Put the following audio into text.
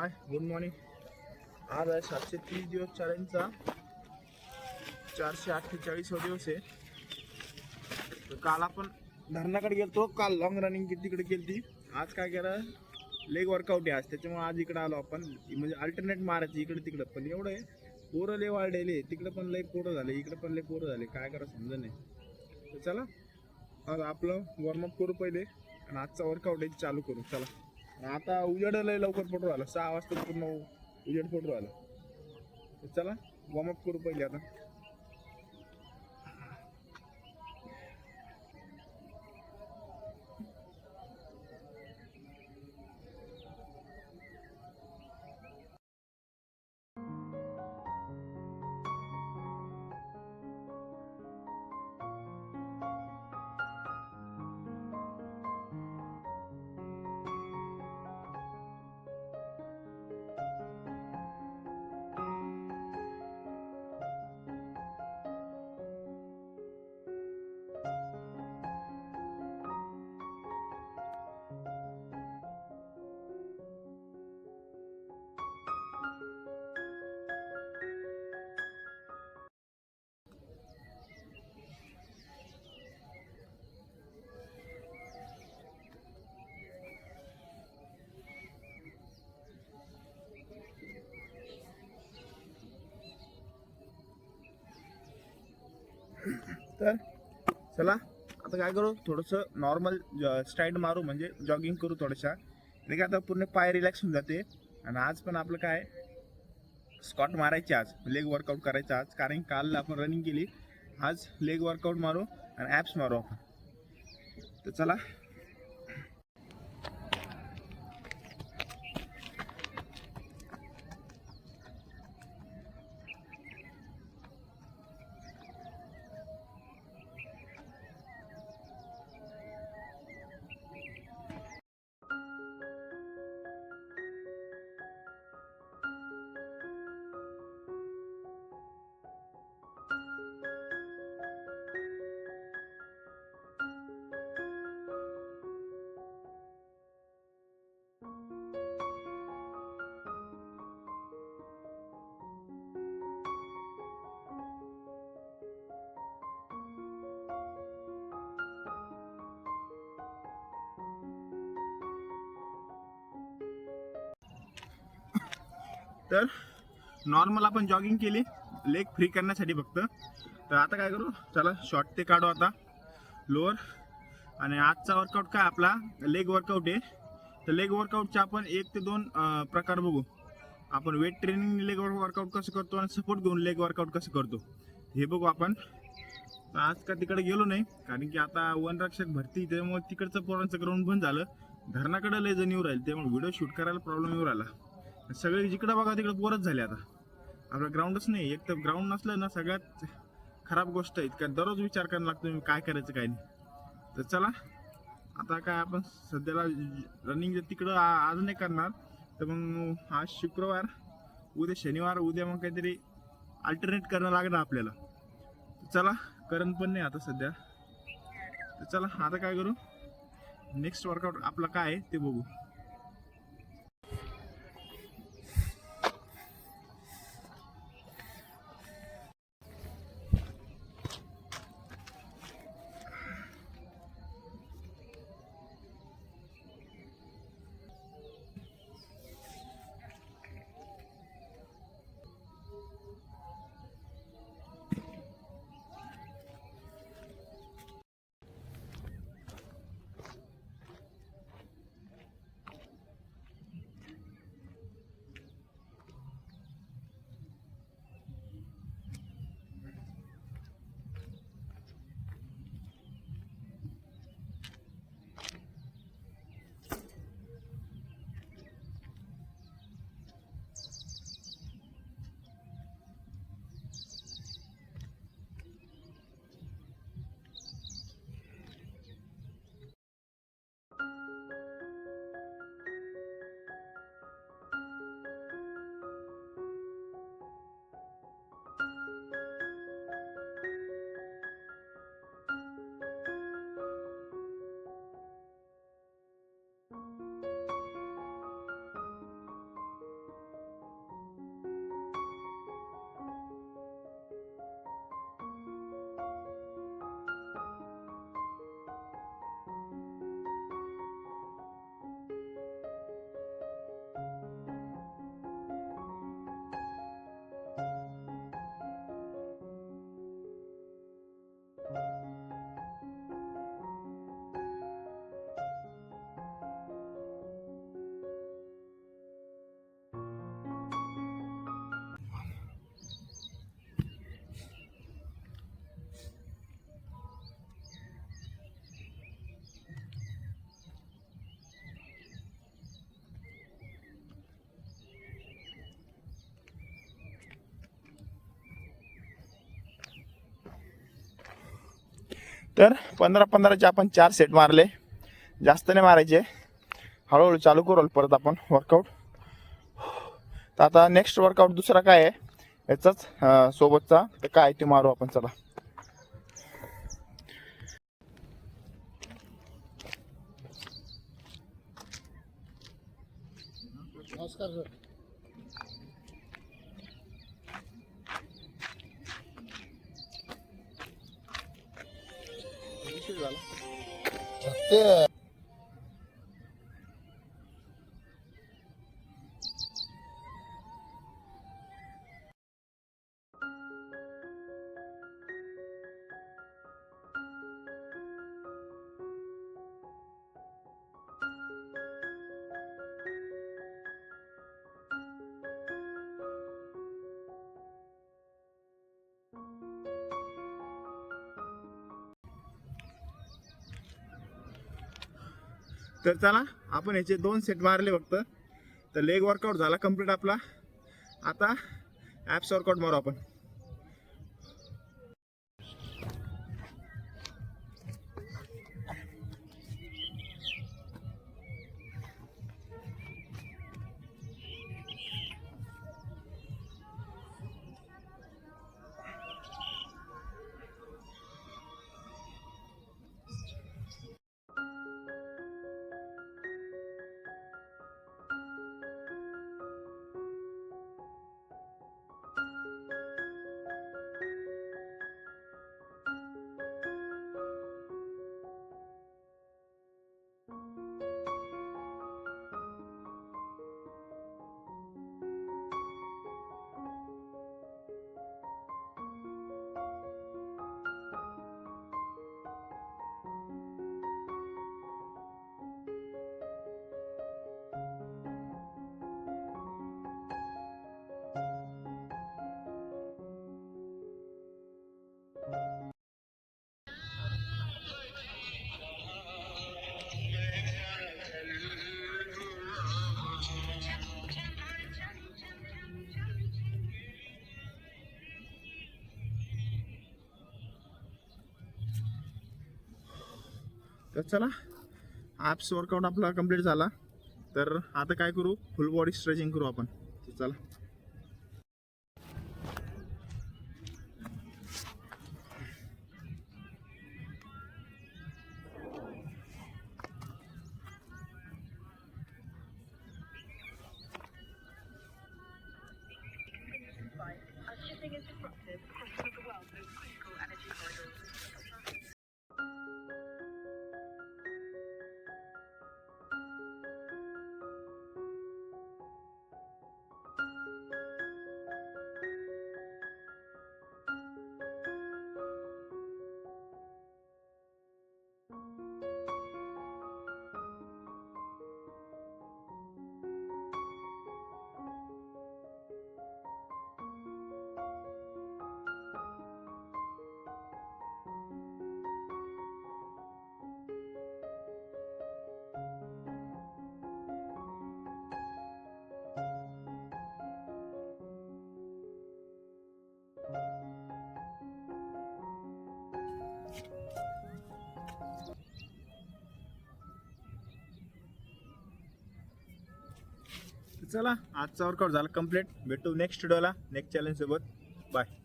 Hi good morning. आज आहे 730 दिवस चॅलेंजचा 448 दिवस आहे. तर काल आपण धरणाकडे गेलतो. काल लॉंग रनिंग तिकडे केली. आज काय केलं, लेग वर्कआउट आहे आज, त्याच्यामुळे आज इकडे आलो आपण. म्हणजे अल्टरनेट मारायची इकडे तिकडे. पण एवढं आहे, पोरं लय वाढलेले, तिकडे पण लय पोरं झाले, इकडे पण लय पोरं झाले, काय करा समजा नाही. तर चला आज आपलं वॉर्मअप करू पहिले आणि आजचा वर्कआउट आहे चालू करू. चला. आता उजेड लय लवकर पडू राहिला, 6 वाजता पूर्ण उजेड पडू राहिला. तर चला वॉर्मअप करू पहिले आता. तर चला आता काय करू, थोडंसं नॉर्मल स्ट्राइड मारू, म्हणजे जॉगिंग करू थोड्याशा. म्हणजे काय आता पूर्ण पाय रिलॅक्स होऊन जाते. आणि आज पण आपलं काय स्क्वॉट मारायची, आज लेग वर्कआउट करायचं आज. कारण काल आपण रनिंग केली, आज लेग वर्कआउट मारू आणि ॲप्स मारू आपण. तर चला. तर नॉर्मल आपण जॉगिंग केली लेग फ्री करण्यासाठी फक्त. तर आता काय करू, चला शॉर्ट ते काढू आता लोअर. आणि आजचा वर्कआउट काय आपला लेग वर्कआउट आहे. तर लेग वर्कआउटचे आपण 1 ते 2 प्रकार बघू. आपण वेट ट्रेनिंग लेग वर्कआउट कसं करतो आणि सपोर्ट घेऊन लेग वर्कआउट कसं करतो हे बघू आपण. तर आज का तिकडे गेलो नाही, कारण की आता वनरक्षक भरती, त्यामुळे तिकडचं पोरांचं ग्राउंड बंद झालं. धरणाकडे लय जण येऊ राहिले, त्यामुळे व्हिडिओ शूट करायला प्रॉब्लेम येऊ राहिला. सगळे जिकडे बघा तिकडे पोरच झाले. आता आपलं ग्राउंडच नाही. एक तर ग्राउंड नसलं ना, सगळ्यात खराब गोष्ट आहे. का दररोज विचार करायला लागतो काय करायचं काय नाही. तर चला आता काय आपण सध्याला रनिंग तिकडं आज नाही करणार. तर मग आज शुक्रवार, उद्या शनिवार, उद्या मग काहीतरी अल्टरनेट करणं लागणार आपल्याला. चला करण पण नाही आता सध्या. तर चला आता काय करू, नेक्स्ट वर्कआउट आपला काय आहे ते बघू. तर 15-15चे आपण 4 सेट मारले, जास्त नाही मारायचे, हळूहळू चालू करू परत आपण वर्कआउट. तर आता नेक्स्ट वर्कआउट दुसरा काय आहे याचाच सोबतचा, तर काय ते मारू आपण. चला. नमस्कार सर. ते तर चला, आपण याचे 2 सेट मारले फक्त. तर लेग वर्कआउट झाला कंप्लीट आपला. आता ॲप्स वर्कआउट मारू आपण. तर चला, ॲप्स वर्कआउट आपला कंप्लीट झाला. तर आता काय करू, फुल बॉडी स्ट्रेचिंग करू आपण. तर चला. Shipping is disrupted across some of the world's most critical energy corridors. चला, आजचा वर्कआउट झाला कंप्लीट. भेटू नेक्स्ट व्हिडिओला नेक्स्ट चॅलेंज सोबत. बाय.